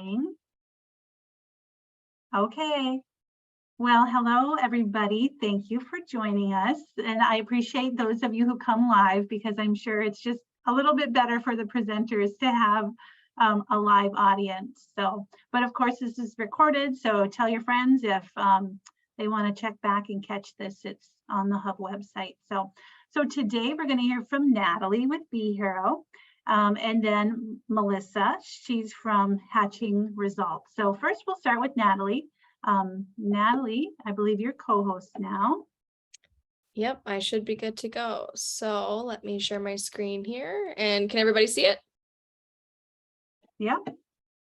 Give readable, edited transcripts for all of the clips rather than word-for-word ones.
sharing. Okay. Well, hello, everybody. Thank you for joining us. And I appreciate those of you who come live because I'm sure it's just a little bit better for the presenters to have a live audience. But of course, this is recorded. So tell your friends if they want to check back and catch this. It's on the Hub website. So today we're going to hear from Natalie with Be Hero. And then Melissa, she's from Hatching Results. So first we'll start with Natalie. Natalie, I believe you're co-host now. Yep, I should be good to go. So let me share my screen here. And can everybody see it? Yep.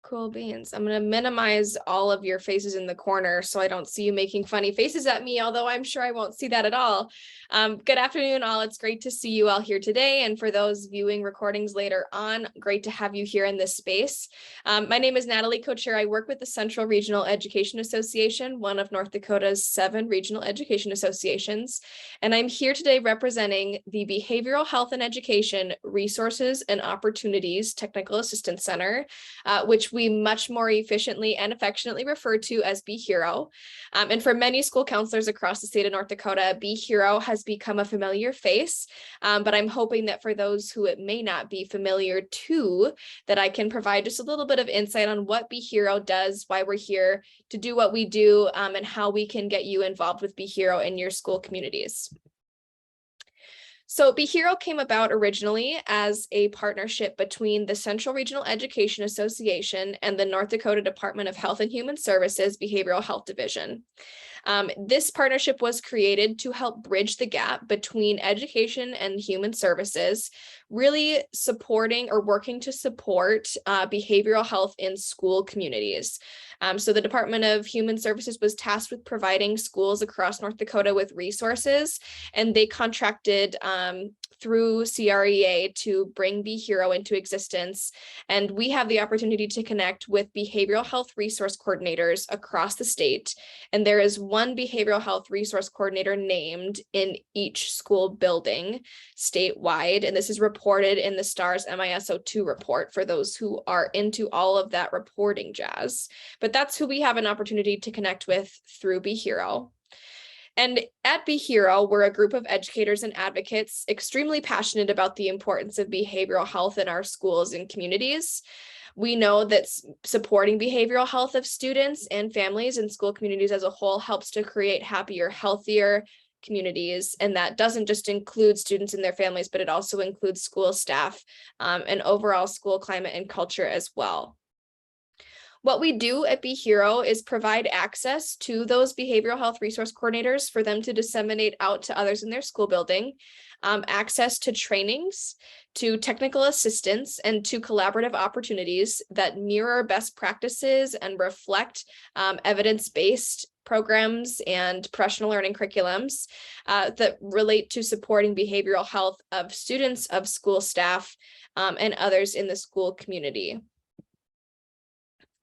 Cool beans. I'm going to minimize all of your faces in the corner so I don't see you making funny faces at me, although I'm sure I won't see that at all. Good afternoon, all. It's great to see you all here today. And for those viewing recordings later on, great to have you here in this space. My name is Natalie Kocher. I work with the Central Regional Education Association, one of North Dakota's 7 regional education associations. And I'm here today representing the Behavioral Health and Education Resources and Opportunities Technical Assistance Center, which we much more efficiently and affectionately refer to as Be Hero. And for many school counselors across the state of North Dakota, Be Hero has become a familiar face, but I'm hoping that for those who it may not be familiar to, that I can provide just a little bit of insight on what Be Hero does, why we're here to do what we do, and how we can get you involved with Be Hero in your school communities. So Be Hero came about originally as a partnership between the Central Regional Education Association and the North Dakota Department of Health and Human Services Behavioral Health Division. This partnership was created to help bridge the gap between education and human services, really supporting or working to support behavioral health in school communities. So the Department of Human Services was tasked with providing schools across North Dakota with resources, and they contracted through CREA to bring Be Hero into existence. And we have the opportunity to connect with behavioral health resource coordinators across the state. And there is one behavioral health resource coordinator named in each school building statewide. And this is reported in the STARS MISO2 report for those who are into all of that reporting jazz. But that's who we have an opportunity to connect with through Be Hero. And at Be Hero, we're a group of educators and advocates extremely passionate about the importance of behavioral health in our schools and communities. We know that supporting behavioral health of students and families and school communities as a whole helps to create happier, healthier communities. And that doesn't just include students and their families, but it also includes school staff and overall school climate and culture as well. What we do at Be Hero is provide access to those behavioral health resource coordinators for them to disseminate out to others in their school building, access to trainings, to technical assistance, and to collaborative opportunities that mirror best practices and reflect evidence-based programs and professional learning curriculums that relate to supporting behavioral health of students, of school staff, and others in the school community.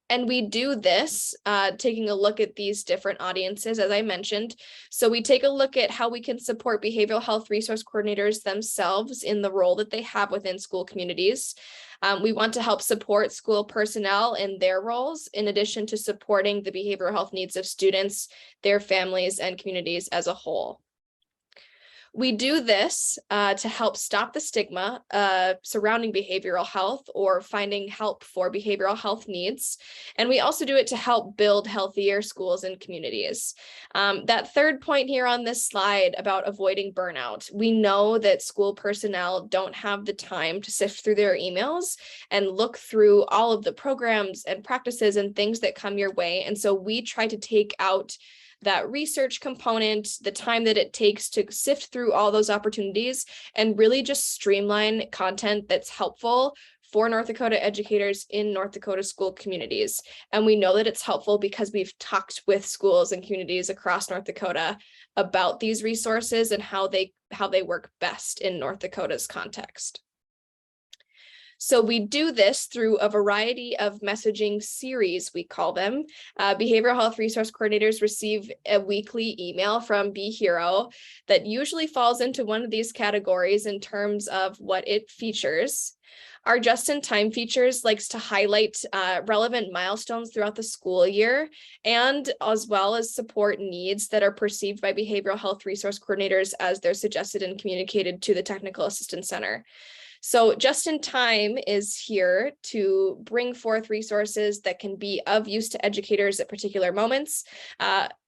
And we do this taking a look at these different audiences, as I mentioned. So we take a look at how we can support behavioral health resource coordinators themselves in the role that they have within school communities. We want to help support school personnel in their roles, in addition to supporting the behavioral health needs of students, their families, and communities as a whole. We do this to help stop the stigma surrounding behavioral health or finding help for behavioral health needs. And we also do it to help build healthier schools and communities. That third point here on this slide about avoiding burnout. We know that school personnel don't have the time to sift through their emails and look through all of the programs and practices and things that come your way. And so we try to take out that research component, the time that it takes to sift through all those opportunities and really just streamline content that's helpful for North Dakota educators in North Dakota school communities. And we know that it's helpful because we've talked with schools and communities across North Dakota about these resources and how they work best in North Dakota's context. So we do this through a variety of messaging series, we call them. Behavioral health resource coordinators receive a weekly email from Be Hero that usually falls into one of these categories in terms of what it features. Our just-in-time features likes to highlight relevant milestones throughout the school year, and as well as support needs that are perceived by behavioral health resource coordinators as they're suggested and communicated to the Technical Assistance Center. So Just in Time is here to bring forth resources that can be of use to educators at particular moments.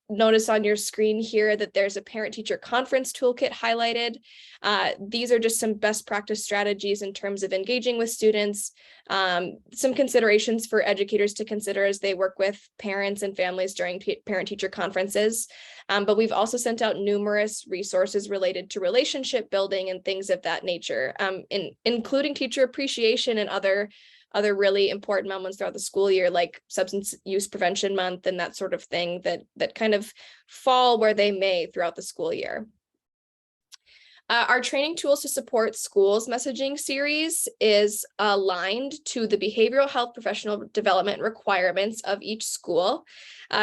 Notice on your screen here that there's a parent-teacher conference toolkit highlighted. These are just some best practice strategies in terms of engaging with students, some considerations for educators to consider as they work with parents and families during parent-teacher conferences. But we've also sent out numerous resources related to relationship building and things of that nature, including teacher appreciation and other really important moments throughout the school year, like Substance Use Prevention Month and that sort of thing that kind of fall where they may throughout the school year. Our training tools to support schools messaging series is aligned to the behavioral health professional development requirements of each school.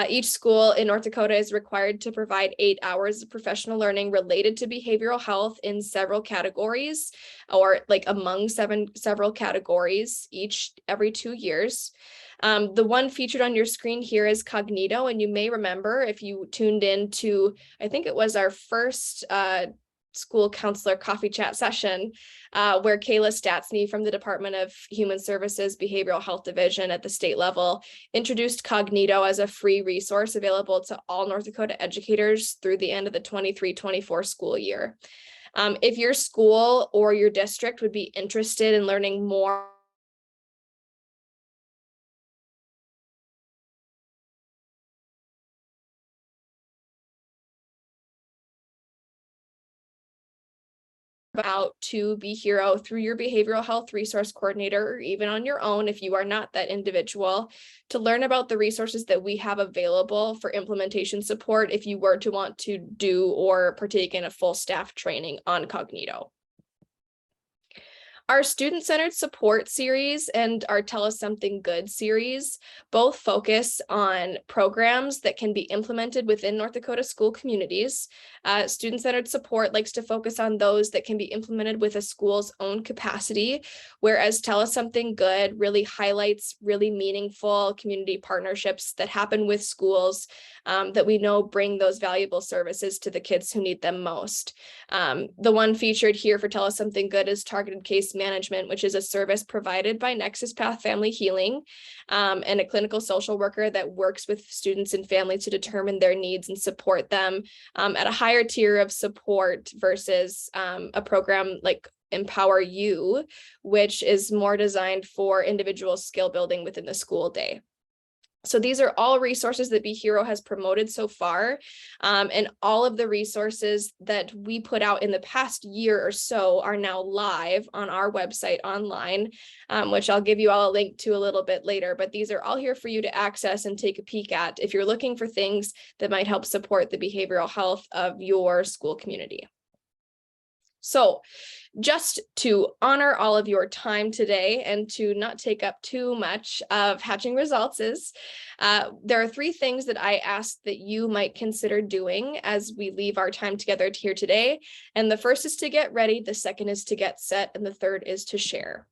Each school in North Dakota is required to provide 8 hours of professional learning related to behavioral health in several categories, or like among several categories every 2 years. The one featured on your screen here is Cognito, and you may remember if you tuned in to, I think it was our first school counselor coffee chat session, where Kayla Statsny from the Department of Human Services Behavioral Health Division at the state level introduced Cognito as a free resource available to all North Dakota educators through the end of the 23-24 school year. If your school or your district would be interested in learning more about to Be Hero through your behavioral health resource coordinator, or even on your own if you are not that individual, to learn about the resources that we have available for implementation support if you were to want to do or partake in a full staff training on Cognito. Our student-centered support series and our Tell Us Something Good series both focus on programs that can be implemented within North Dakota school communities. Student-centered support likes to focus on those that can be implemented with a school's own capacity, whereas Tell Us Something Good really highlights really meaningful community partnerships that happen with schools that we know bring those valuable services to the kids who need them most. The one featured here for Tell Us Something Good is Targeted Case Management, which is a service provided by Nexus Path Family Healing, and a clinical social worker that works with students and families to determine their needs and support them at a higher tier of support versus a program like Empower You, which is more designed for individual skill building within the school day. So these are all resources that Be Hero has promoted so far, and all of the resources that we put out in the past year or so are now live on our website online, which I'll give you all a link to a little bit later, but these are all here for you to access and take a peek at if you're looking for things that might help support the behavioral health of your school community. So just to honor all of your time today and to not take up too much of Hatching Results there are 3 things that I ask that you might consider doing as we leave our time together here today. And the first is to get ready, the second is to get set, and the third is to share.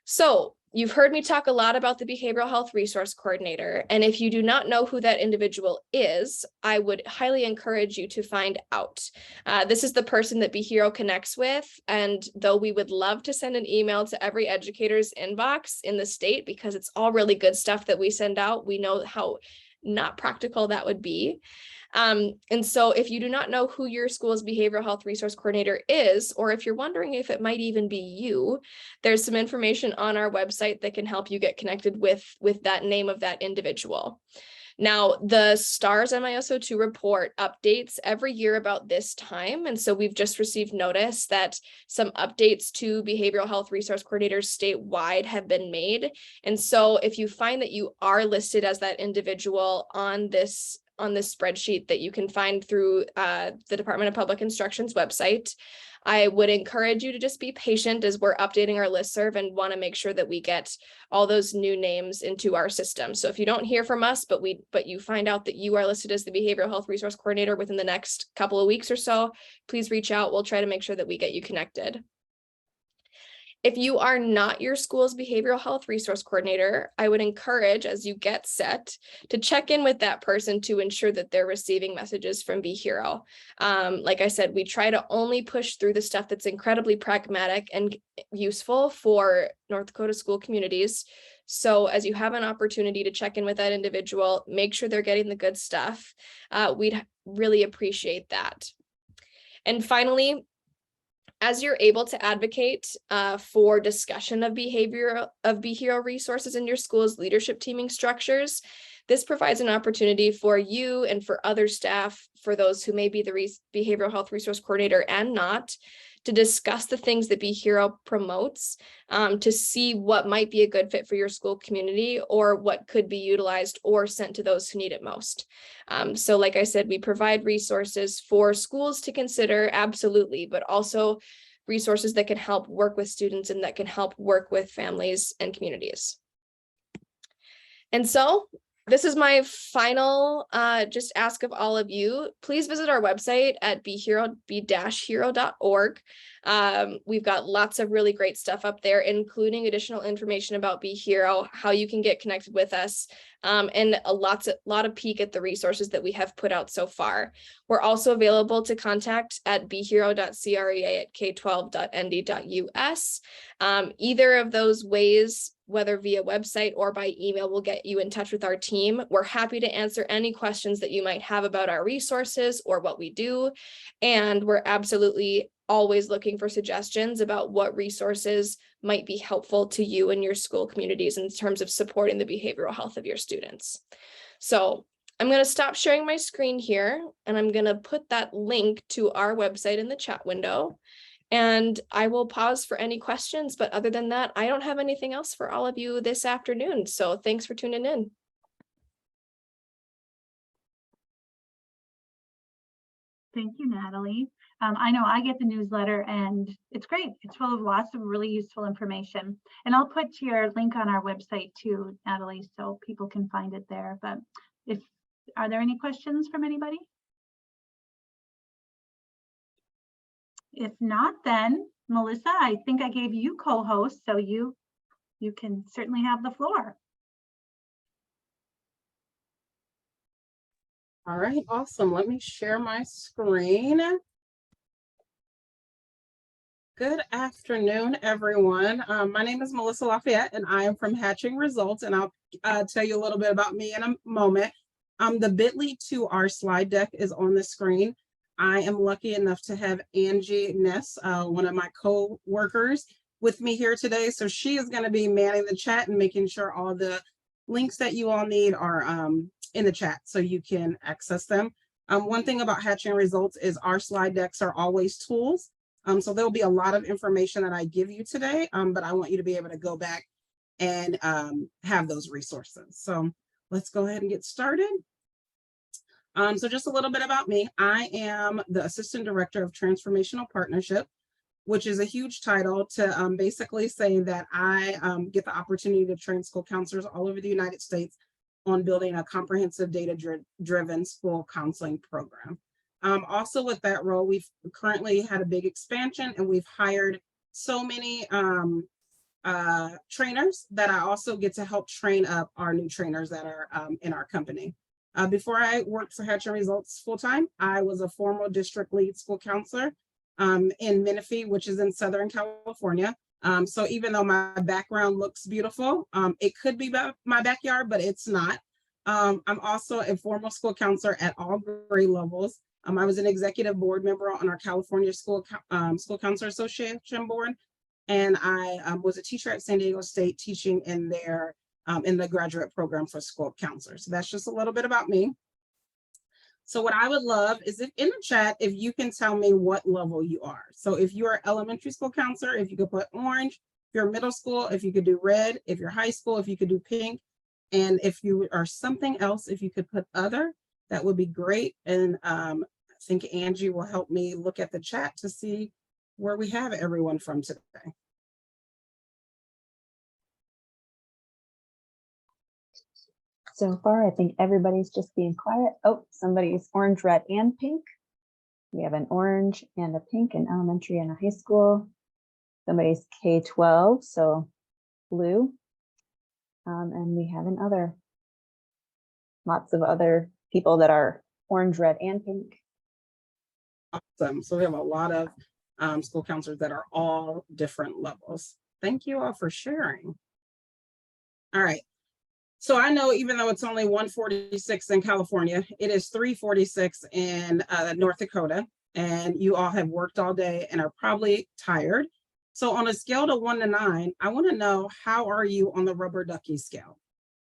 So you've heard me talk a lot about the Behavioral Health Resource Coordinator, and if you do not know who that individual is, I would highly encourage you to find out. This is the person that Be Hero connects with, and though we would love to send an email to every educator's inbox in the state because it's all really good stuff that we send out, we know how not practical that would be. And so if you do not know who your school's behavioral health resource coordinator is, or if you're wondering if it might even be you, there's some information on our website that can help you get connected with that name of that individual. Now, the STARS MISO2 report updates every year about this time. And so we've just received notice that some updates to behavioral health resource coordinators statewide have been made. And so if you find that you are listed as that individual on this on this spreadsheet that you can find through the Department of Public Instruction's website. I would encourage you to just be patient as we're updating our listserv and want to make sure that we get all those new names into our system. So if you don't hear from us, but you find out that you are listed as the Behavioral Health Resource Coordinator within the next couple of weeks or so, please reach out. We'll try to make sure that we get you connected. If you are not your school's behavioral health resource coordinator, I would encourage, as you get set, to check in with that person to ensure that they're receiving messages from Be Hero. Like I said, we try to only push through the stuff that's incredibly pragmatic and useful for North Dakota school communities. So as you have an opportunity to check in with that individual, make sure they're getting the good stuff. We'd really appreciate that. And finally, as you're able to advocate for discussion of Be Hero resources in your school's leadership teaming structures, this provides an opportunity for you and for other staff, for those who may be the behavioral health resource coordinator and not, to discuss the things that Be Hero promotes, to see what might be a good fit for your school community or what could be utilized or sent to those who need it most. So like I said, we provide resources for schools to consider, absolutely, but also resources that can help work with students and that can help work with families and communities. And so this is my final just ask of all of you. Please visit our website at be-hero.org. We've got lots of really great stuff up there, including additional information about Be Hero, how you can get connected with us, and a lot of peek at the resources that we have put out so far. We're also available to contact at behero.crea@k12.nd.us. Either of those ways, whether via website or by email, will get you in touch with our team. We're happy to answer any questions that you might have about our resources or what we do. And we're absolutely always looking for suggestions about what resources might be helpful to you and your school communities in terms of supporting the behavioral health of your students. So I'm going to stop sharing my screen here, and I'm going to put that link to our website in the chat window. And I will pause for any questions, but other than that, I don't have anything else for all of you this afternoon. So thanks for tuning in. Thank you, Natalie. I know I get the newsletter and it's great. It's full of lots of really useful information. And I'll put your link on our website too, Natalie, so people can find it there. But are there any questions from anybody? If not, then Melissa, I think I gave you co-host, so you can certainly have the floor. All right, awesome. Let me share my screen. Good afternoon, everyone. My name is Melissa Lafayette, and I am from Hatching Results, and I'll tell you a little bit about me in a moment. The bit.ly to our slide deck is on the screen. I am lucky enough to have Angie Ness, one of my co-workers, with me here today. So she is going to be manning the chat and making sure all the links that you all need are in the chat so you can access them. One thing about Hatching Results is our slide decks are always tools. So there'll be a lot of information that I give you today, but I want you to be able to go back and have those resources. So let's go ahead and get started. So just a little bit about me. I am the Assistant Director of Transformational Partnership, which is a huge title to basically say that I get the opportunity to train school counselors all over the United States on building a comprehensive data-driven school counseling program. Also with that role, we've currently had a big expansion and we've hired so many trainers that I also get to help train up our new trainers that are in our company. Before I worked for Hatching Results full-time, I was a former district lead school counselor in Menifee, which is in Southern California. So even though my background looks beautiful, it could be my backyard, but it's not. I'm also a former school counselor at all grade levels. I was an executive board member on our California School Counselor Association board, and I was a teacher at San Diego State teaching in their in the graduate program for school counselors. So that's just a little bit about me. So what I would love is if in the chat, if you can tell me what level you are. So if you are elementary school counselor, if you could put orange, if you're middle school, if you could do red, if you're high school, if you could do pink, and if you are something else, if you could put other. that would be great. And I think Angie will help me look at the chat to see where we have everyone from today. So far, I think everybody's just being quiet. Oh, somebody's orange, red, and pink. We have an orange and a pink in elementary and a high school. Somebody's K-12, so blue. And we have lots of other people that are orange, red, and pink. Awesome. So we have a lot of school counselors that are all different levels. Thank you all for sharing. All right. So I know even though it's only 1:46 in California, it is 3:46 in North Dakota, and you all have worked all day and are probably tired. So on a scale to 1 to 9, I want to know, how are you on the rubber ducky scale?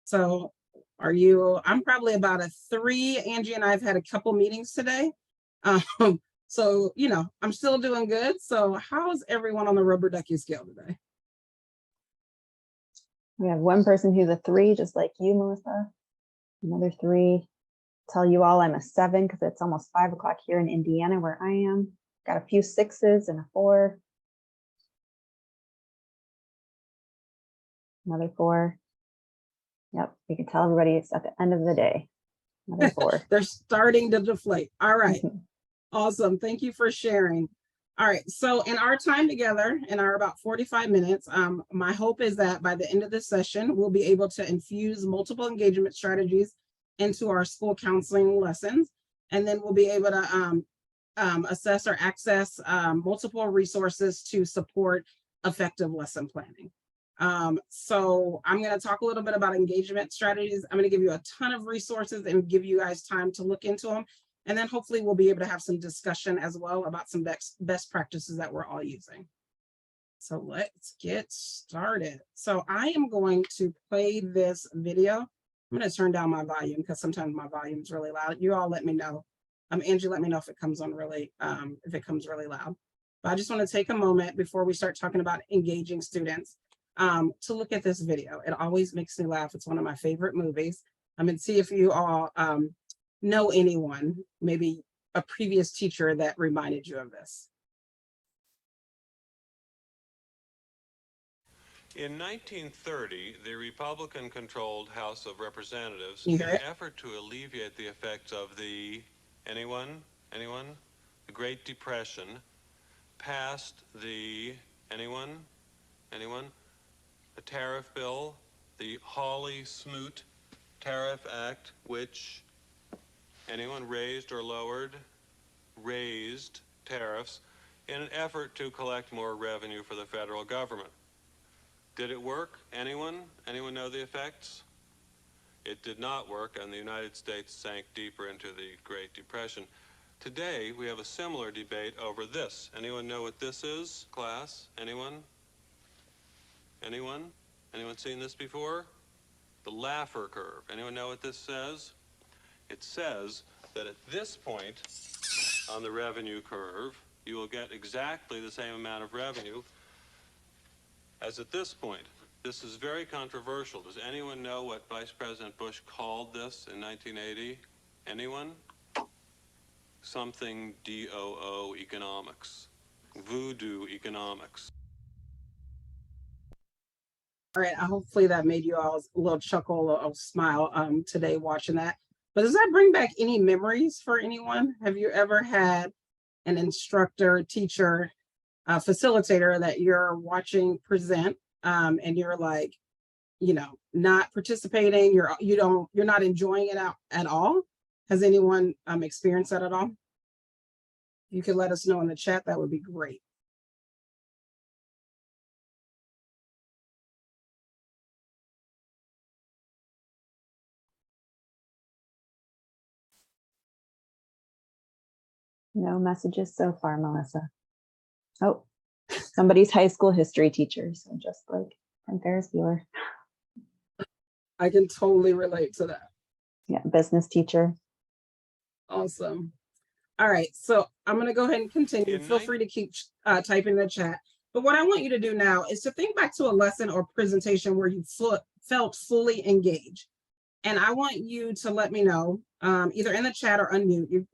So I'm probably about a 3. Angie and I have had a couple meetings today. So, I'm still doing good. So how's everyone on the rubber ducky scale today? We have one person who's a 3, just like you, Melissa. Another 3. Tell you all I'm a 7 because it's almost 5 o'clock here in Indiana where I am. Got a few 6s and a 4. Another 4. Yep, you can tell everybody it's at the end of the day. Another 4. They're starting to deflate. All right. Awesome. Thank you for sharing. All right. So in our time together, in our about 45 minutes, my hope is that by the end of this session, we'll be able to infuse multiple engagement strategies into our school counseling lessons. And then we'll be able to assess or access multiple resources to support effective lesson planning. So I'm going to talk a little bit about engagement strategies. I'm going to give you a ton of resources and give you guys time to look into them. And then hopefully we'll be able to have some discussion as well about some best practices that we're all using. So let's get started. So I am going to play this video. I'm going to turn down my volume because sometimes my volume is really loud. You all let me know. Angie, let me know if it comes on really, loud. But I just want to take a moment before we start talking about engaging students to look at this video. It always makes me laugh. It's one of my favorite movies. And see if you all know anyone, maybe a previous teacher that reminded you of this. In 1930, the Republican-controlled House of Representatives, You in hear an it? effort to alleviate the effects of the, anyone? The Great Depression, passed the, anyone? The tariff bill, the Hawley-Smoot Tariff Act, which, anyone, raised or lowered? Raised tariffs in an effort to collect more revenue for the federal government. Did it work? Anyone know the effects? It did not work, and the United States sank deeper into the Great Depression. Today, we have a similar debate over this. Anyone know what this is, class? Anyone seen this before? The Laffer curve. Anyone know what this says? It says that at this point on the revenue curve, you will get exactly the same amount of revenue as at this point. This is very controversial. Does anyone know what Vice President Bush called this in 1980? Anyone? Something DOO economics. Voodoo economics. All right, hopefully that made you all a little chuckle or smile today watching that. But does that bring back any memories for anyone? Have you ever had an instructor, teacher, facilitator that you're watching present and you're like, not participating, you're not enjoying it at all? Has anyone experienced that at all? You could let us know in the chat. That would be great. No messages so far, Melissa. Oh, somebody's high school history teacher. So just like from Ferris Bueller. I can totally relate to that. Yeah, business teacher. Awesome. All right, so I'm going to go ahead and continue. Feel free to keep typing in the chat. But what I want you to do now is to think back to a lesson or presentation where you felt fully engaged. And I want you to let me know, either in the chat or unmute,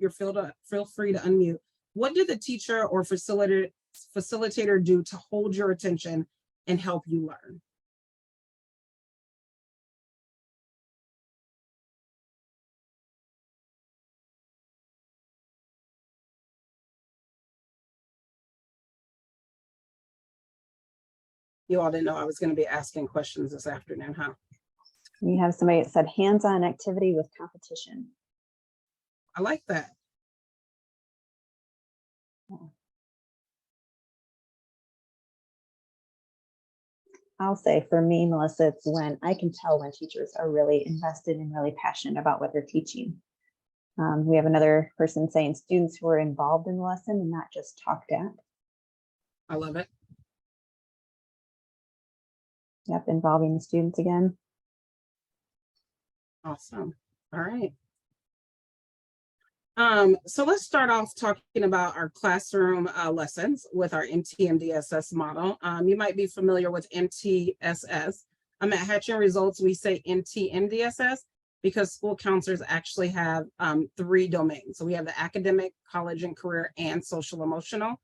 feel free to unmute. What did the teacher or facilitator do to hold your attention and help you learn? You all didn't know I was going to be asking questions this afternoon, huh? You have somebody that said hands-on activity with competition. I like that. I'll say for me, Melissa, it's when I can tell when teachers are really invested and really passionate about what they're teaching. We have another person saying students who are involved in the lesson and not just talked at. I love it. Yep, involving the students again. Awesome. All right. So let's start off talking about our classroom lessons with our MT-MDSS model. You might be familiar with MTSS. At Hatching Results, we say MT-MDSS because school counselors actually have 3 domains. So we have the academic, college and career, and social emotional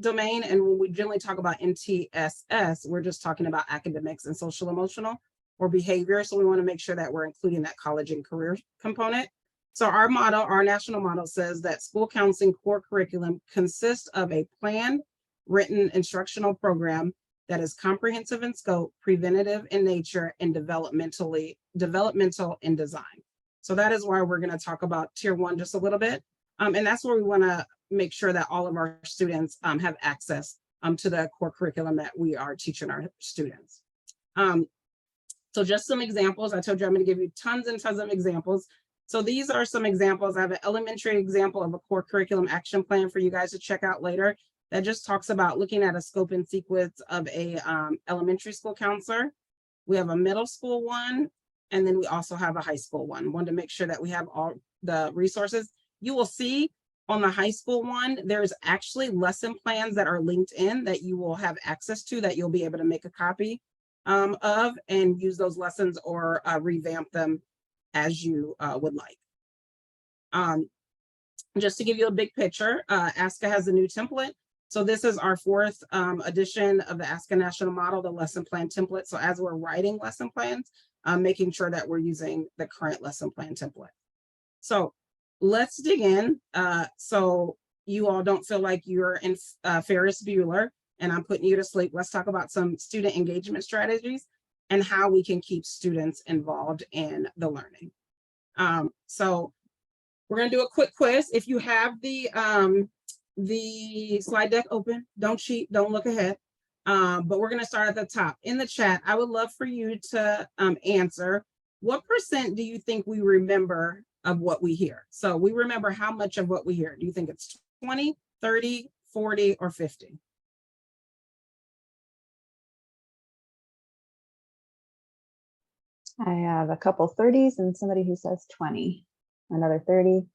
domain. And when we generally talk about MTSS, we're just talking about academics and social emotional or behavior. So we want to make sure that we're including that college and career component. So our model, our national model says that school counseling core curriculum consists of a planned, written instructional program that is comprehensive in scope, preventative in nature, and developmental in design. So that is why we're going to talk about Tier 1 just a little bit. And that's where we want to make sure that all of our students have access to the core curriculum that we are teaching our students. So just some examples. I told you I'm going to give you tons and tons of examples. So these are some examples. I have an elementary example of a core curriculum action plan for you guys to check out later that just talks about looking at a scope and sequence of a elementary school counselor. We have a middle school one, and then we also have a high school one. Wanted to make sure that we have all the resources. You will see on the high school one, there's actually lesson plans that are linked in that you will have access to that you'll be able to make a copy of and use those lessons or revamp them as you would like. Just to give you a big picture, ASCA has a new template. So this is our 4th edition of the ASCA National Model, the lesson plan template. So as we're writing lesson plans, making sure that we're using the current lesson plan template. So let's dig in. So you all don't feel like you're in Ferris Bueller and I'm putting you to sleep. Let's talk about some student engagement strategies and how we can keep students involved in the learning. So we're going to do a quick quiz. If you have the slide deck open, don't cheat, don't look ahead. But we're going to start at the top. In the chat, I would love for you to answer, what % do you think we remember of what we hear? So we remember how much of what we hear. Do you think it's 20, 30, 40, or 50? I have a couple 30s and somebody who says 20, another 30.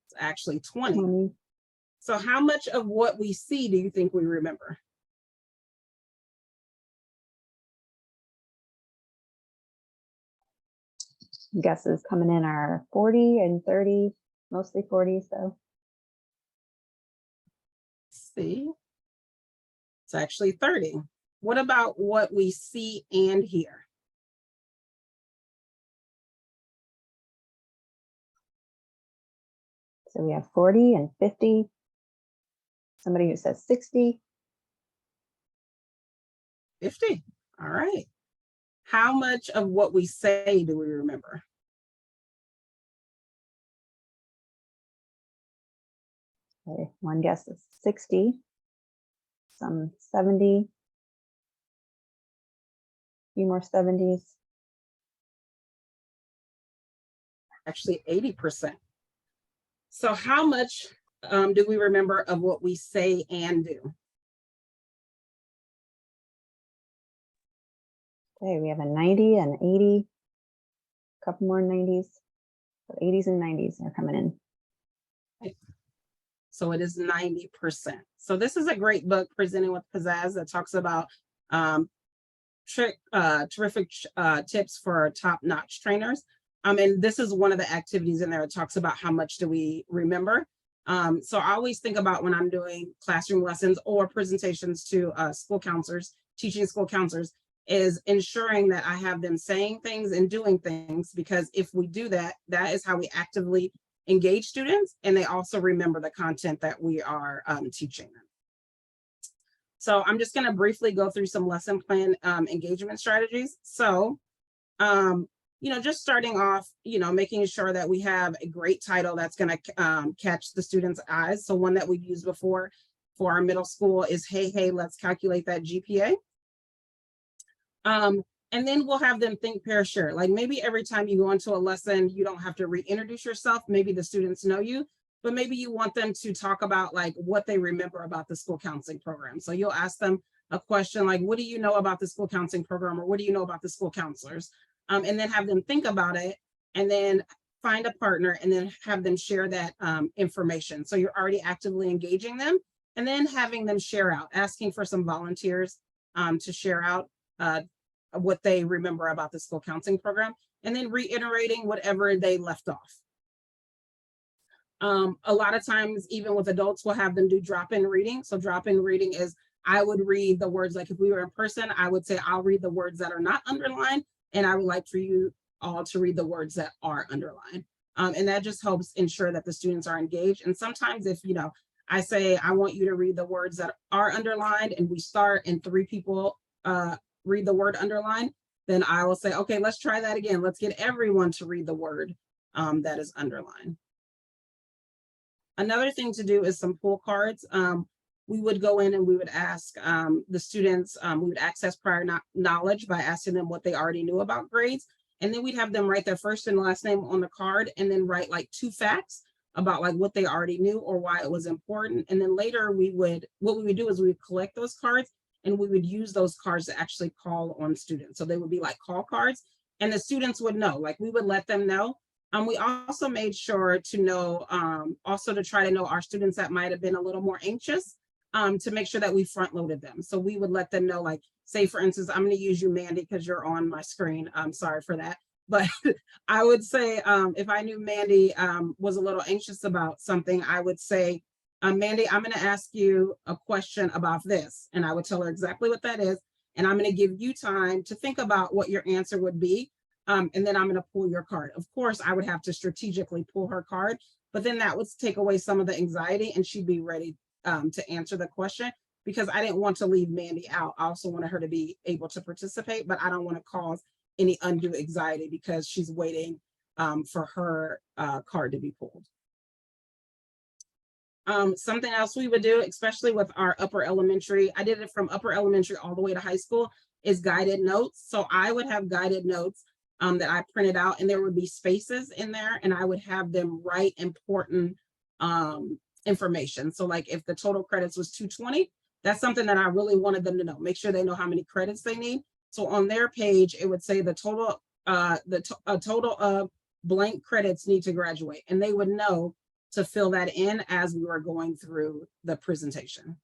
It's actually 20. 20. So how much of what we see do you think we remember? Guesses coming in are 40 and 30, mostly 40. So See, it's actually 30. What about what we see and hear? So we have 40 and 50. Somebody who says 60. 50. All right. How much of what we say do we remember? Okay, one guess is 60. Some 70. Few more 70s. Actually 80%. So how much do we remember of what we say and do? Okay, we have a 90 and 80. A couple more 90s. So 80s and 90s are coming in. So it is 90%. So this is a great book, Presenting with Pizzazz, that talks about terrific tips for top-notch trainers. And this is one of the activities in there. It talks about how much do we remember. So I always think about when I'm doing classroom lessons or presentations to school counselors, teaching school counselors, is ensuring that I have them saying things and doing things, because if we do that, that is how we actively engage students, and they also remember the content that we are teaching them. So I'm just going to briefly go through some lesson plan engagement strategies. So, you know, just starting off, you know, making sure that we have a great title that's going to catch the students' eyes. So one that we've used before for our middle school is, hey, let's calculate that GPA. And then we'll have them think, pair, share. Like maybe every time you go into a lesson, you don't have to reintroduce yourself. Maybe the students know you, but maybe you want them to talk about like what they remember about the school counseling program. So you'll ask them a question like, what do you know about the school counseling program? Or what do you know about the school counselors? And then have them think about it, and then find a partner, and then have them share that information. So you're already actively engaging them, and then having them share out, asking for some volunteers to share out what they remember about the school counseling program, and then reiterating whatever they left off. A lot of times, even with adults, we'll have them do drop-in reading. So drop-in reading is, I would read the words, like if we were in person, I would say, I'll read the words that are not underlined, and I would like for you all to read the words that are underlined. And that just helps ensure that the students are engaged. And sometimes if, you know, I say, I want you to read the words that are underlined, and we start and 3 people read the word underlined, then I will say, okay, let's try that again. Let's get everyone to read the word that is underlined. Another thing to do is some pull cards. We would go in and we would ask the students, we would access prior knowledge by asking them what they already knew about grades. And then we'd have them write their first and last name on the card, and then write like 2 facts about like what they already knew or why it was important. And then later what we would do is we would collect those cards, and we would use those cards to actually call on students. So they would be like call cards, and the students would know, like we would let them know. We also made sure to know, also to try to know our students that might have been a little more anxious, to make sure that we front loaded them. So we would let them know, like, say for instance, I'm gonna use you, Mandy, because you're on my screen. I'm sorry for that. But I would say, if I knew Mandy was a little anxious about something, I would say, Mandy, I'm gonna ask you a question about this. And I would tell her exactly what that is. And I'm gonna give you time to think about what your answer would be. And then I'm gonna pull your card. Of course, I would have to strategically pull her card, but then that would take away some of the anxiety, and she'd be ready to answer the question, because I didn't want to leave Mandy out. I also wanted her to be able to participate, but I don't want to cause any undue anxiety because she's waiting for her card to be pulled. Something else we would do, especially with our upper elementary, I did it from upper elementary all the way to high school, is guided notes. So I would have guided notes that I printed out, and there would be spaces in there, and I would have them write important information. So like if the total credits was 220, that's something that I really wanted them to know. Make sure they know how many credits they need. So on their page, it would say the total, a total of blank credits need to graduate, and they would know to fill that in as we were going through the presentation.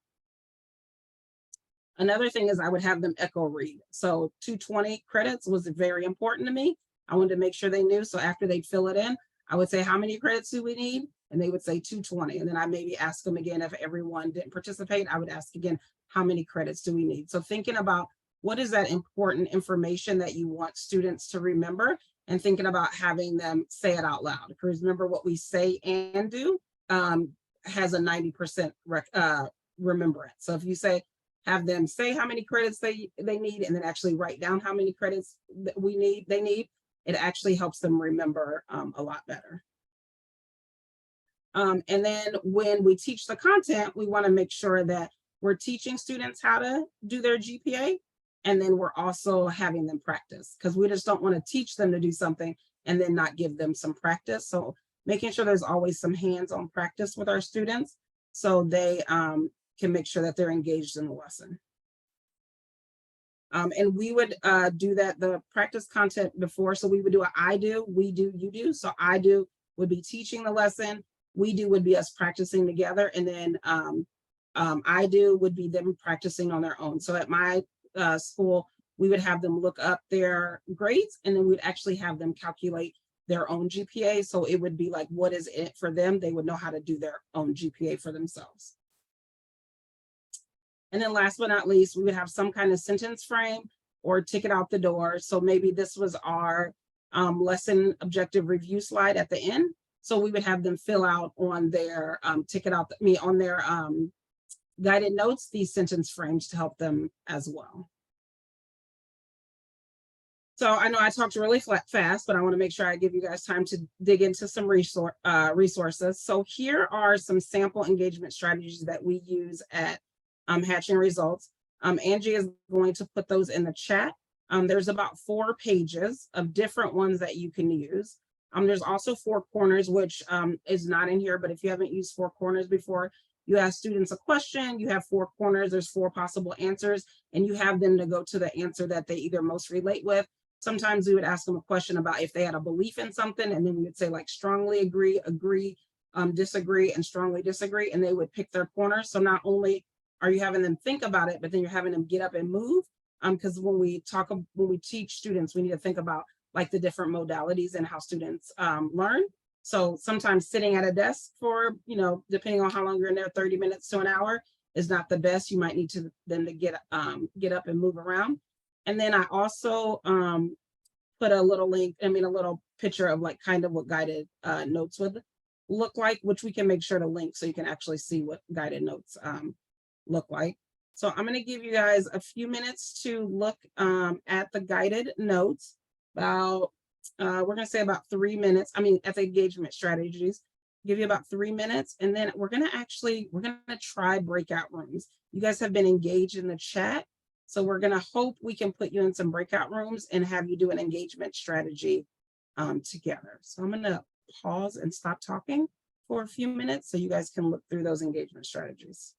Another thing is I would have them echo read. So 220 credits was very important to me. I wanted to make sure they knew. So after they'd fill it in, I would say, how many credits do we need? And they would say 220. And then I maybe ask them again, if everyone didn't participate, I would ask again, how many credits do we need? So thinking about what is that important information that you want students to remember, and thinking about having them say it out loud. Because remember, what we say and do has a 90% remembrance. So if you say, have them say how many credits they need, and then actually write down how many credits that they need, it actually helps them remember a lot better. And then when we teach the content, we want to make sure that we're teaching students how to do their GPA, and then we're also having them practice, because we just don't want to teach them to do something and then not give them some practice. So making sure there's always some hands-on practice with our students, so they can make sure that they're engaged in the lesson. And we would do that, the practice content before. So we would do a I do, we do, you do. So I do would be teaching the lesson. We do would be us practicing together. And then I do would be them practicing on their own. So at my school, we would have them look up their grades, and then we'd actually have them calculate their own GPA. So it would be like, what is it for them? They would know how to do their own GPA for themselves. And then last but not least, we would have some kind of sentence frame or ticket out the door. So maybe this was our lesson objective review slide at the end. So we would have them fill out on their ticket out, on their guided notes, these sentence frames to help them as well. So I know I talked really fast, but I want to make sure I give you guys time to dig into some resources. So here are some sample engagement strategies that we use at Hatching Results. Angie is going to put those in the chat. There's about 4 pages of different ones that you can use. There's also 4 corners, which is not in here, but if you haven't used 4 corners before, you ask students a question, you have 4 corners, there's 4 possible answers, and you have them to go to the answer that they either most relate with. Sometimes we would ask them a question about if they had a belief in something, and then we would say like strongly agree, disagree, and strongly disagree, and they would pick their corner. So not only are you having them think about it, but then you're having them get up and move. Because when we teach students, we need to think about like the different modalities and how students learn. So sometimes sitting at a desk for, depending on how long you're in there, 30 minutes to an hour is not the best. You might need them to get up and move around. And then I also put a little little picture of like kind of what guided notes would look like, which we can make sure to link so you can actually see what guided notes look like. So I'm going to give you guys a few minutes to look at the guided notes. We're going to say about 3 minutes. At the engagement strategies, give you about 3 minutes, and then we're going to try breakout rooms. You guys have been engaged in the chat, so we're going to hope we can put you in some breakout rooms and have you do an engagement strategy together. So I'm going to pause and stop talking for a few minutes so you guys can look through those engagement strategies.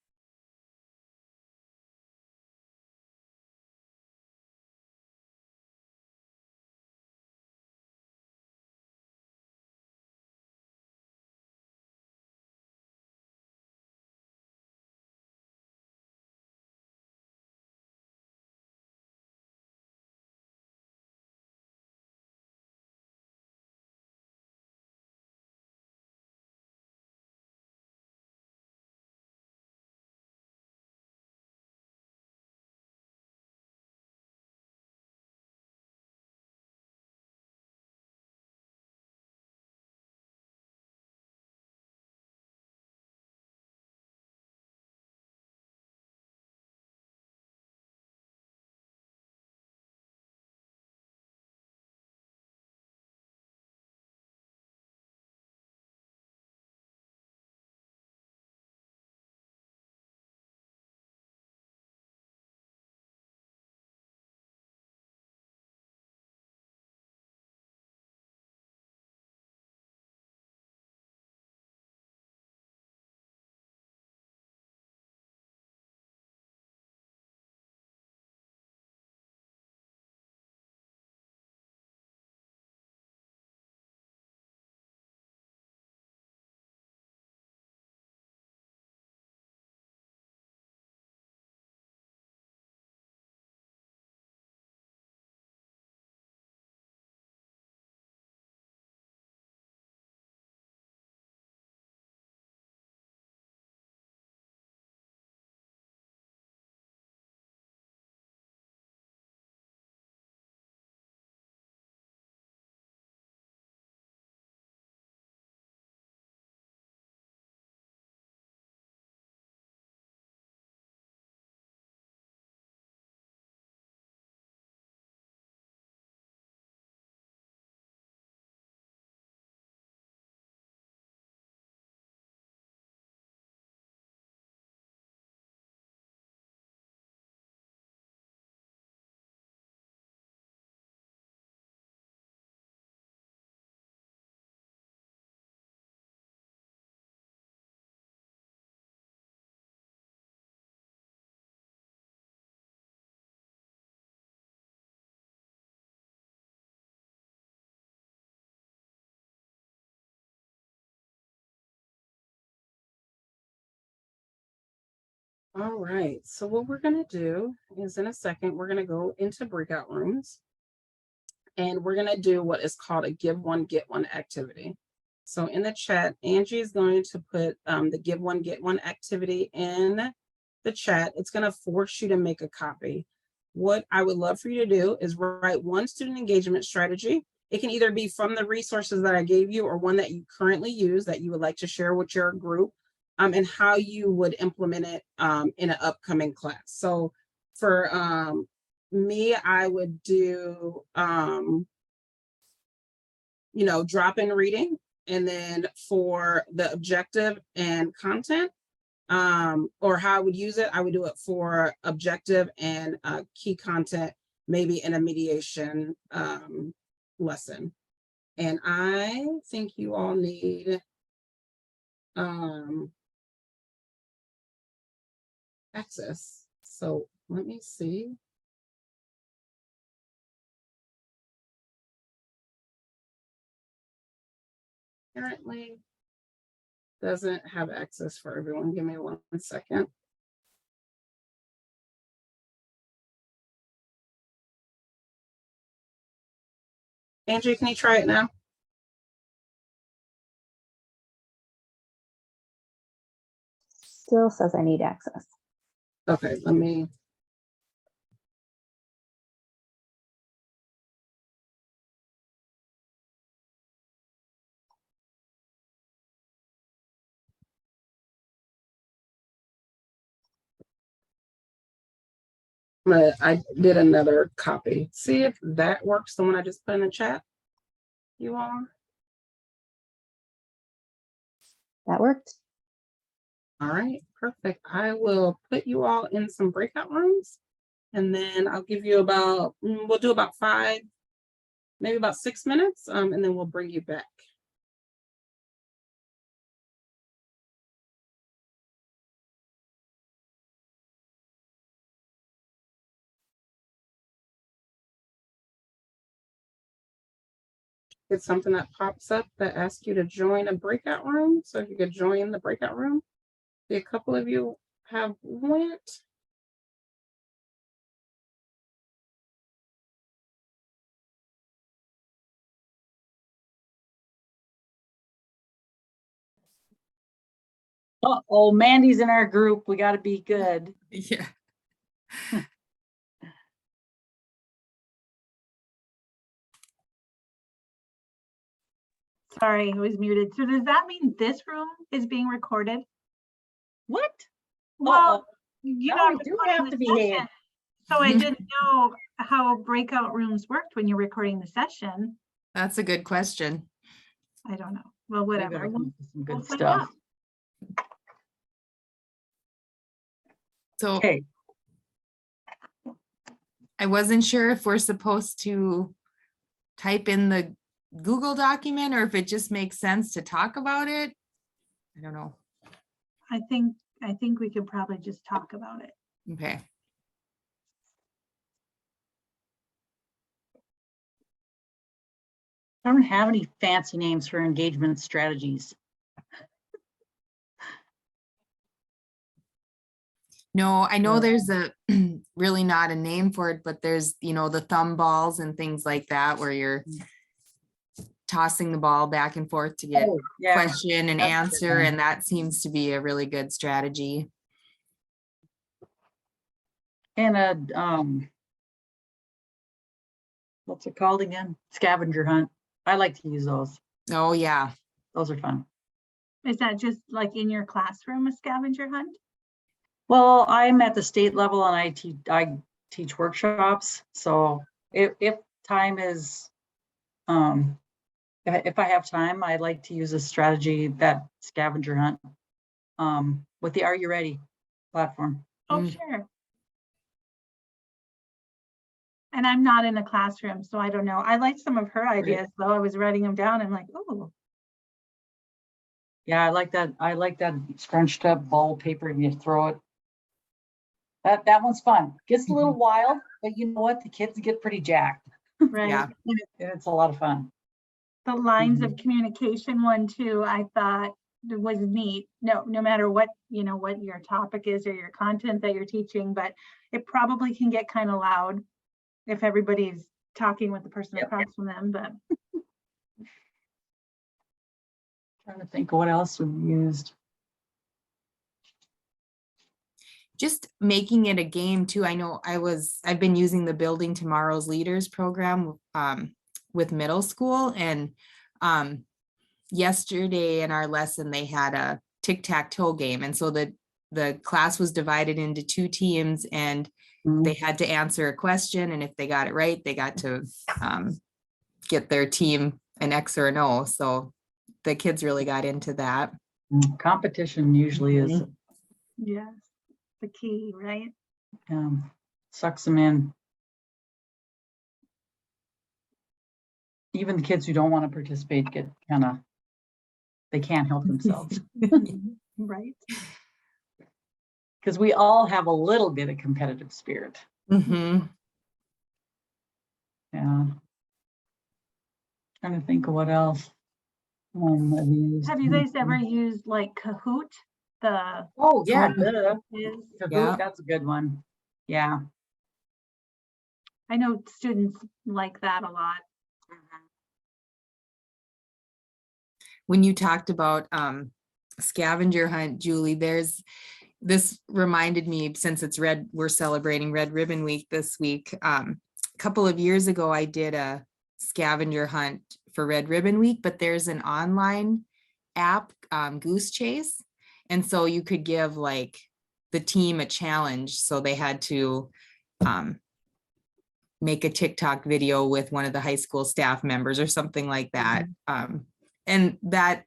All right, so what we're gonna do is in a second, we're gonna go into breakout rooms. And we're gonna do what is called a give one, get one activity. So in the chat, Angie is going to put the give one, get one activity in the chat. It's gonna force you to make a copy. What I would love for you to do is write one student engagement strategy. It can either be from the resources that I gave you or one that you currently use that you would like to share with your group, and how you would implement it in an upcoming class. So for me, I would do drop-in reading. And then for the objective and content, or how I would use it, I would do it for objective and key content, maybe in a mediation lesson. And I think you all need access. So let me see. Apparently doesn't have access for everyone. Give me 1 second. Angie, can you try it now? Still says I need access. Okay, let me. But I did another copy. See if that works, the one I just put in the chat, you all. That worked. All right, perfect. I will put you all in some breakout rooms, and then I'll give you about, we'll do about 5, maybe about 6 minutes, and then we'll bring you back. It's something that pops up that asks you to join a breakout room. So if you could join the breakout room, a couple of you have went. Oh, Mandy's in our group. We got to be good. Yeah. Sorry, I was muted. So does that mean this room is being recorded? What? Well, you now know, we do recording have the to behave. session, so I didn't know how breakout rooms worked when you're recording the session. That's a good question. I don't know. Well, We whatever. gotta come up with some We'll good find stuff. out. So Okay, I wasn't sure if we're supposed to type in the Google document or if it just makes sense to talk about it. I don't know. I think we could probably just talk about it. Okay. I don't have any fancy names for engagement strategies. No, I know Yeah. there's a really not a name for it, but there's, the thumb balls and things like that where you're tossing the ball back and forth to get Oh, yeah. question and that's a good answer. one. And that seems to be a really good strategy. And what's it called again? Scavenger hunt. I like to use those. Oh, yeah. Those are fun. Is that just like in your classroom, a scavenger hunt? Well, I'm at the state level and I teach workshops. So if time is, if I have time, I like to use a strategy, that scavenger hunt, with the Are You Ready platform. Oh, Mm. sure. And I'm not in a classroom, so I don't know. I like some of her ideas, though. I was writing them down. I'm like, oh, Yeah, I like that. I like that scrunched up ball paper and you throw it. That one's fun. Gets a little wild, but you know what? The kids get pretty jacked. right. Yeah. And it's a lot of fun. The lines of communication one too, I thought was neat. No matter what, what your topic is or your content that you're teaching, but it probably can get kind of loud if everybody's talking with the person Yep. across from them, but Trying to think of what else we've used. Just making it a game too. I know I've been using the Building Tomorrow's Leaders program with middle school, and yesterday in our lesson they had a tic-tac-toe game, and so the class was divided into 2 teams, and they had to answer a question, and if they got it right, they got to get their team an X or an O. So the kids really got into that. Competition usually is, yes, the key, right? sucks them in. Even the kids who don't want to participate get they can't help themselves. Right. Because we all have a little bit of competitive spirit. Mhm. Yeah. Trying to think of what else. I've used. Have you guys ever used like Kahoot? The Oh, yeah. Yeah. is, Kahoot, Yeah. that's a good one. Yeah. I know students like that a lot. When you talked about scavenger hunt, Julie, this reminded me, since we're celebrating Red Ribbon Week this week. A couple of years ago, I did a scavenger hunt for Red Ribbon Week, but there's an online app, Goose Chase. And so you could give like the team a challenge. So they had to make a TikTok video with one of the high school staff members or something like that. And that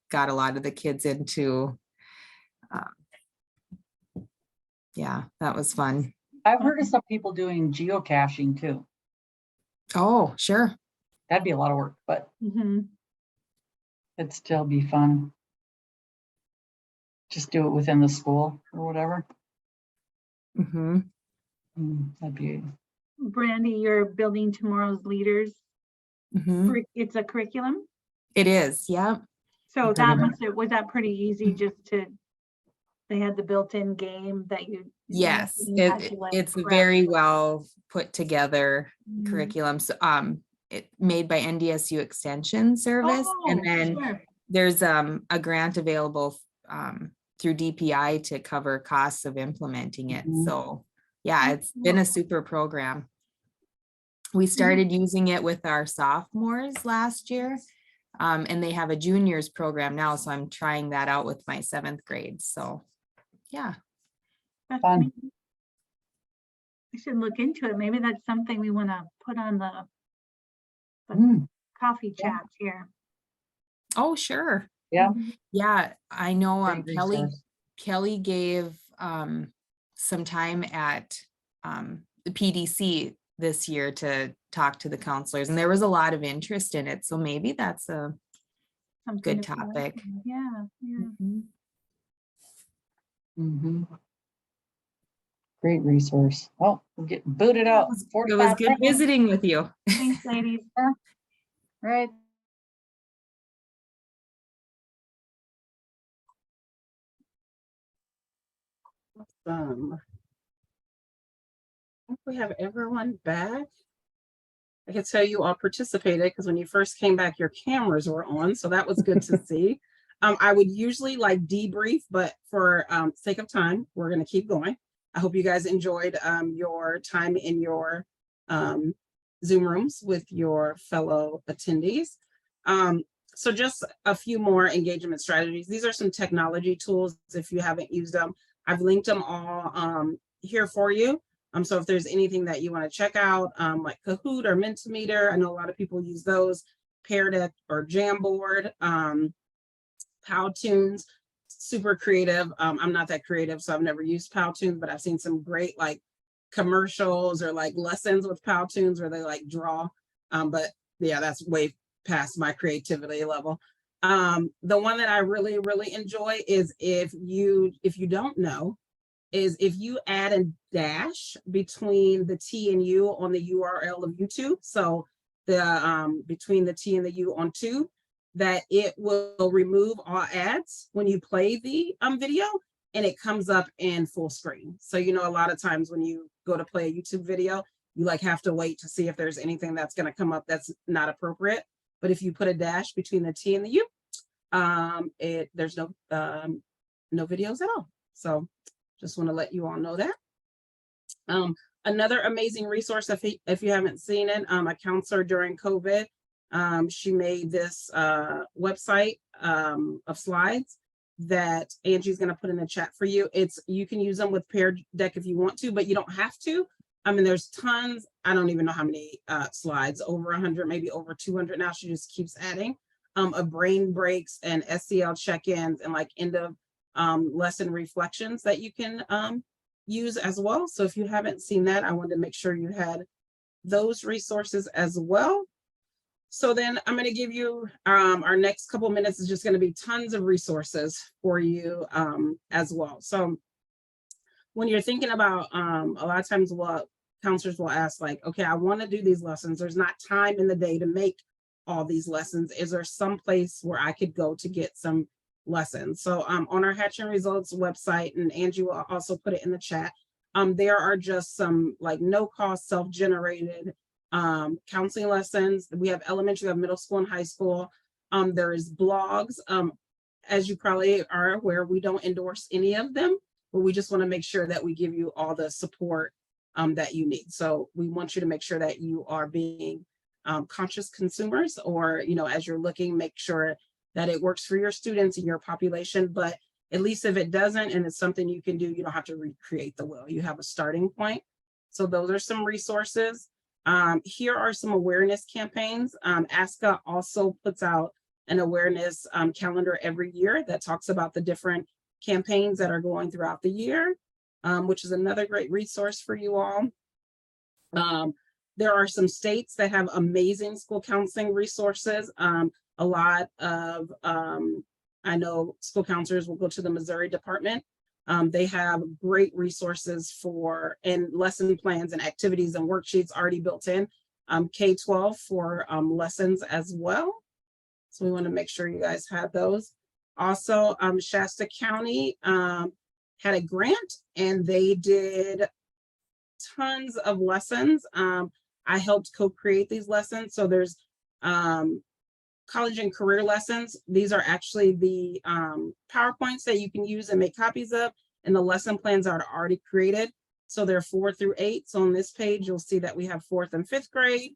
got a lot of the kids into, yeah, that was fun. I've heard of some people doing geocaching too. Oh, sure. That'd be a lot of work, but Mhm. it'd still be fun. Just do it within the school or whatever. Hmm. That'd be, Brandy, you're building tomorrow's leaders. Hmm. It's a curriculum. It is, yeah. So Okay. that was that pretty easy just they had the built-in game that you. Yes, you had to, like, it's a prep. very well put together Mhm. curriculum. So, it made by NDSU Extension Service, and Oh, then sure. there's a grant available through DPI to cover costs of implementing it. Mhm. So yeah, it's been a super program. We started using it with our sophomores last year, and they have a juniors program now. So I'm trying that out with my 7th grade. So yeah. That's Fun. neat. I should look into it. Maybe that's something we want to put on the coffee Yeah. chat here. Oh, sure. yeah. Yeah, I know Great resource. Kelly gave some time at the PDC this year to talk to the counselors, and there was a lot of interest in it. So maybe that's a Something good to put. topic. Yeah, yeah. Great resource. Oh, we're getting booted out. It was 45 good seconds. visiting with you. Thanks, ladies. Right. I think we have everyone back. I can tell you all participated because when you first came back, your cameras were on, so that was good to see. I would usually like debrief, but for sake of time, we're going to keep going. I hope you guys enjoyed your time in your Zoom rooms with your fellow attendees. So just a few more engagement strategies. These are some technology tools. If you haven't used them, I've linked them all here for you. So if there's anything that you want to check out, like Kahoot or Mentimeter, I know a lot of people use those, Pear Deck or Jamboard, Powtoons, super creative. I'm not that creative, so I've never used Powtoons, but I've seen some great like commercials or like lessons with Powtoons where they like draw. But yeah, that's way past my creativity level. The one that I really, really enjoy is if you don't know, is if you add a dash between the T and U on the URL of YouTube. So the between the T and the U on tube, that it will remove all ads when you play the video, and it comes up in full screen. So, you know, a lot of times when you go to play a YouTube video, you like have to wait to see if there's anything that's going to come up that's not appropriate. But if you put a dash between the T and the U, there's no videos at all. So just want to let you all know that. Another amazing resource, if you haven't seen it, a counselor during COVID, she made this website of slides that Angie's going to put in the chat for you. You can use them with Pear Deck if you want to, but you don't have to. I mean, there's tons. I don't even know how many slides, over 100, maybe over 200 now. She just keeps adding of brain breaks and SEL check-ins and like end of lesson reflections that you can use as well. So if you haven't seen that, I wanted to make sure you had those resources as well. So then I'm going to give you our next couple minutes is just going to be tons of resources for you as well. So when you're thinking about a lot of times what counselors will ask, like, okay, I want to do these lessons. There's not time in the day to make all these lessons. Is there some place where I could go to get some lessons? So on our Hatching Results website, and Angie will also put it in the chat, there are just some like no cost self-generated counseling lessons. We have elementary, we have middle school and high school. There is blogs. As you probably are aware, we don't endorse any of them, but we just want to make sure that we give you all the support that you need. So we want you to make sure that you are being conscious consumers, or, you know, as you're looking, make sure that it works for your students and your population. But at least if it doesn't, and it's something you can do, you don't have to recreate the wheel. You have a starting point. So those are some resources. Here are some awareness campaigns. ASCA also puts out an awareness calendar every year that talks about the different campaigns that are going throughout the year, which is another great resource for you all. There are some states that have amazing school counseling resources. A lot of, I know school counselors will go to the Missouri department. They have great resources for, and lesson plans and activities and worksheets already built in. K-12 for lessons as well. So we want to make sure you guys have those. Also, Shasta County had a grant, and they did tons of lessons. I helped co-create these lessons. So there's college and career lessons. These are actually the PowerPoints that you can use and make copies of, and the lesson plans are already created. So they're 4 through 8. So on this page, you'll see that we have 4th and 5th grade.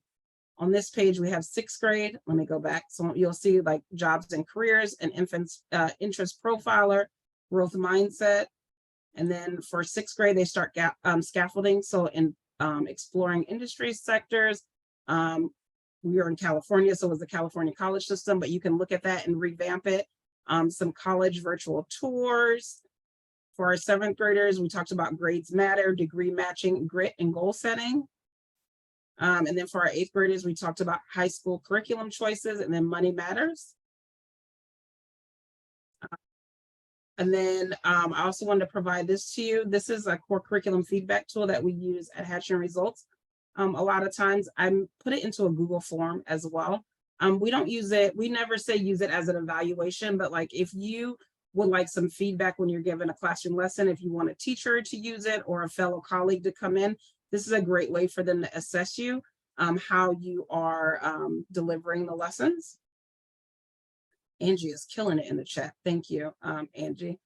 On this page, we have 6th grade. Let me go back. So you'll see like jobs and careers and infants interest profiler, growth mindset. And then for 6th grade, they start scaffolding. So in exploring industry sectors, we are in California, so it was the California college system, but you can look at that and revamp it. Some college virtual tours. For our 7th graders, we talked about grades matter, degree matching, grit, and goal setting. And then for our 8th graders, we talked about high school curriculum choices, and then money matters. And then I also wanted to provide this to you. This is a core curriculum feedback tool that we use at Hatching Results. A lot of times I put it into a Google form as well. We don't use it, we never say use it as an evaluation, but like if you would like some feedback when you're given a classroom lesson, if you want a teacher to use it or a fellow colleague to come in, this is a great way for them to assess you, how you are delivering the lessons. Angie is killing it in the chat. Thank you, Angie.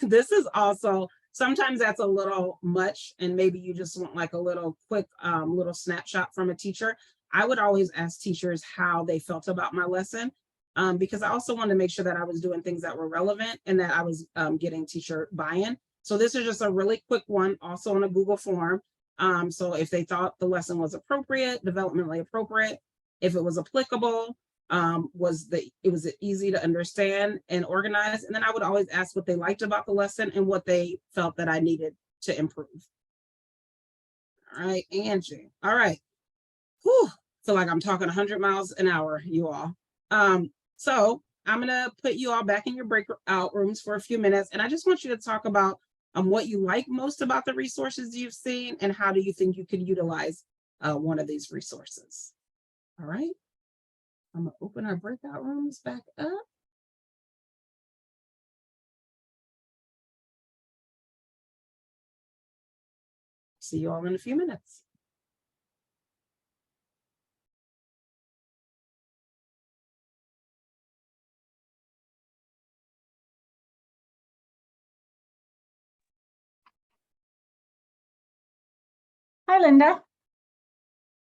This is also, sometimes that's a little much, and maybe you just want like a little quick little snapshot from a teacher. I would always ask teachers how they felt about my lesson, because I also wanted to make sure that I was doing things that were relevant and that I was getting teacher buy-in. So this is just a really quick one, also in a Google form. So if they thought the lesson was appropriate, developmentally appropriate, if it was applicable, was it easy to understand and organize? And then I would always ask what they liked about the lesson and what they felt that I needed to improve. All right, Angie. All right. Whew. Feel like I'm talking 100 miles an hour, you all. So I'm gonna put you all back in your breakout rooms for a few minutes, and I just want you to talk about what you like most about the resources you've seen, and how do you think you could utilize one of these resources. All right. I'm gonna open our breakout rooms back up. See you all in a few minutes. Hi, Linda.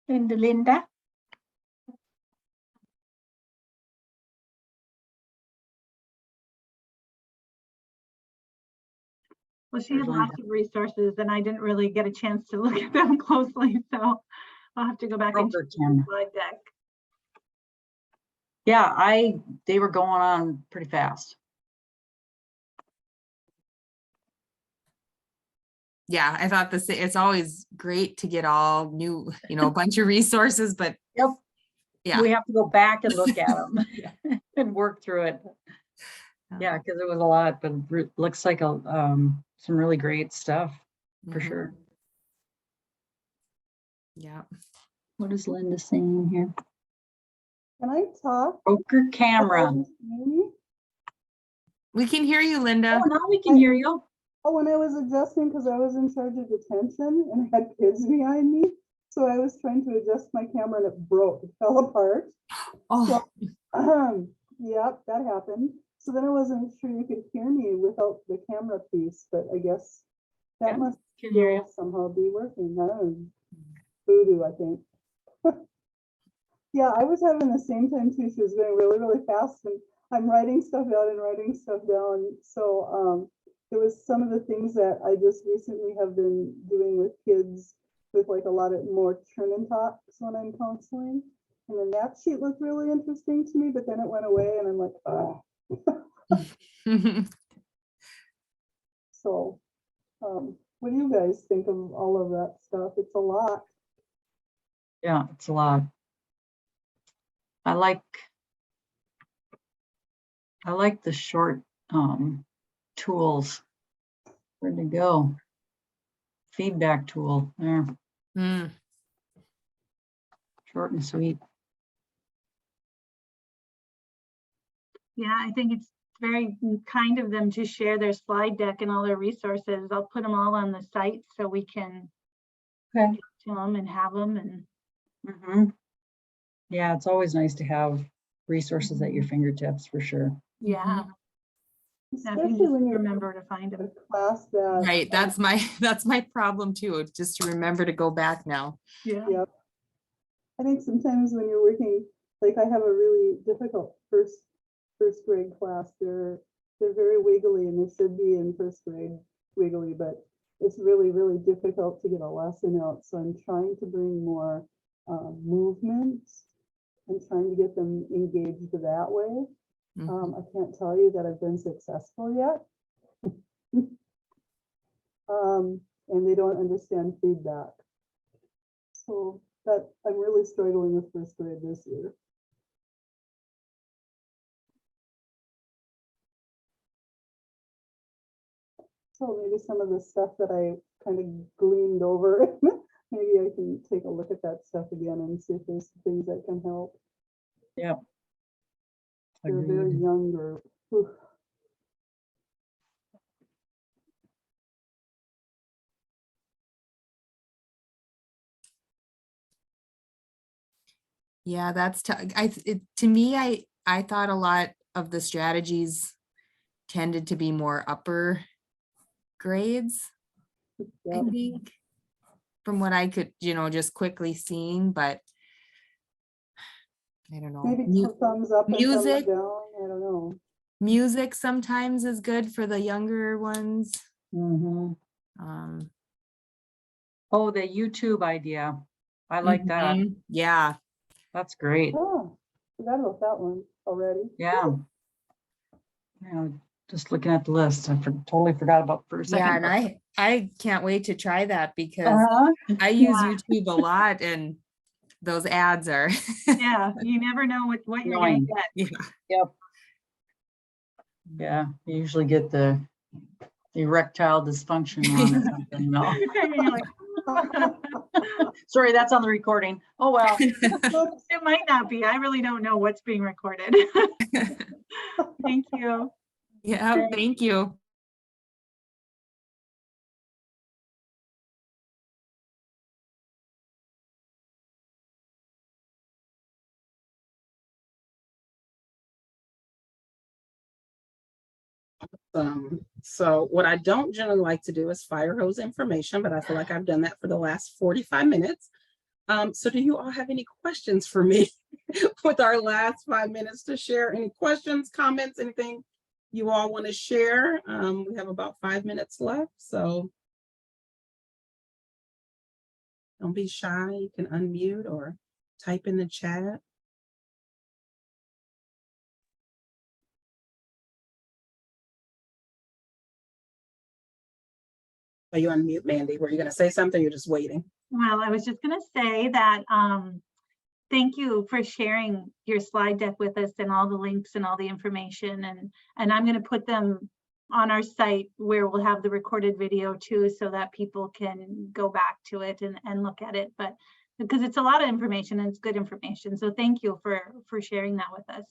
Linda. Well, she had There's lots of resources and I didn't really get a chance to look at them closely, so I'll have to go back and check Broker the Ken. slide deck. Yeah, they were going on pretty fast. Yeah, I thought this, it's always great to get all new, a bunch of resources, but Yep. yeah. We have to go back and look at them and work through it. Yeah, because it was a lot, but looks like some really great stuff for Mhm. sure. Yeah. What is Linda saying here? Can I talk? Broker camera. We can hear you, Linda. Oh, now we can hear you. Oh, when I was adjusting, because I was in charge of detention and I had kids behind me. So I was trying to adjust my camera and it broke, it fell apart. Oh, Yep, that happened. So then I wasn't sure you could hear me without the camera piece, but I guess that Yeah, must can hear you. somehow be working. That was voodoo, I think. Yeah, I was having the same time too. She was going really, really fast and I'm writing stuff out and writing stuff down. So it was some of the things that I just recently have been doing with kids with like a lot of more turn and talks when I'm counseling. And then that sheet looked really interesting to me, but then it went away and I'm like, oh. So what do you guys think of all of that stuff? It's a lot. Yeah, it's a lot. I like the short tools. Where'd they go? Feedback tool there, Mm. short and sweet. Yeah, I think it's very kind of them to share their slide deck and all their resources. I'll put them all on the site so we can Okay. get to them and have them. And Mm-hmm. Yeah, it's always nice to have resources at your fingertips for sure. yeah, now if you Especially just when you remember to find them. class that. Right, that's my problem too, just to remember to go back now. Yeah. Yep. I think sometimes when you're working, like I have a really difficult first grade class. They're very wiggly and they should be in first grade wiggly, but it's really, really difficult to get a lesson out. So I'm trying to bring more movement and trying to get them engaged that way. Mhm. I can't tell you that I've been successful yet. And they don't understand feedback. So that I'm really struggling with first grade this year. So maybe some of the stuff that I kind of gleaned over, maybe I can take a look at that stuff again and see if there's things that can help. Yep. They're a very Agreed. young group. Oof. Yeah, that's to me, I thought a lot of the strategies tended to be more upper grades, I Yep. think, from what I could, just quickly seeing, but I don't know. Maybe two thumbs up and thumbs music. down. I don't know. Music sometimes is good for the younger ones. Mm-hmm. Um, Oh, the YouTube idea. I like that. mhm, yeah. That's great. Oh, forgot about that one already. Yeah. Yeah, just looking at the list, I totally forgot about for a second. Yeah, and I can't wait to try that because Uh-huh. I use YouTube a lot and those ads are Yeah, you never know what you're gonna Annoying. get. yeah. Yeah, you usually get the erectile dysfunction one or something, no? And you're like, Sorry, that's on the recording. Oh, well. It might not be. I really don't know what's being recorded. Thank you. Yeah, thank you. So what I don't generally like to do is fire hose information, but I feel like I've done that for the last 45 minutes. So do you all have any questions for me with our last 5 minutes to share? Any questions, comments, anything you all want to share? We have about 5 minutes left, so don't be shy. You can unmute or type in the chat. Are you on mute, Mandy? Were you going to say something? You're just waiting. Well, I was just going to say that thank you for sharing your slide deck with us and all the links and all the information. And I'm going to put them on our site where we'll have the recorded video too, so that people can go back to it and look at it. But because it's a lot of information and it's good information. So thank you for sharing that with us.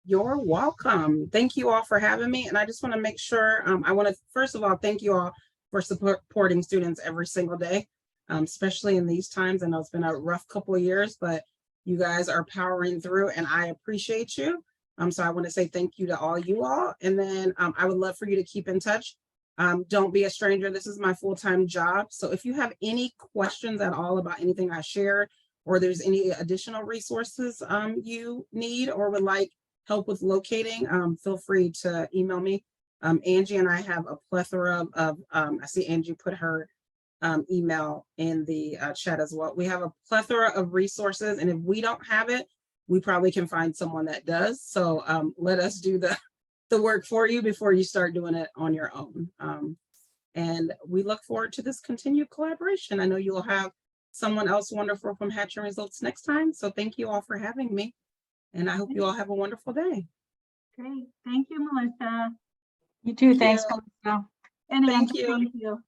You're welcome. Thank you all for having me. And I just want to make sure, I want to, first of all, thank you all for supporting students every single day, especially in these times. I know it's been a rough couple of years, but you guys are powering through and I appreciate you. So I want to say thank you to all you all. And then I would love for you to keep in touch. Don't be a stranger. This is my full-time job. So if you have any questions at all about anything I shared, or there's any additional resources you need or would like help with locating, feel free to email me. Angie and I have a plethora of, I see Angie put her email in the chat as well. We have a plethora of resources, and if we don't have it, we probably can find someone that does. So let us do the work for you before you start doing it on your own. And we look forward to this continued collaboration. I know you'll have someone else wonderful from Hatching Results next time. So thank you all for having me. And I hope you all have a wonderful day. Great. Thank you, Melissa. You too. Thanks, you. Melissa. And Thank Angie, you. thank you.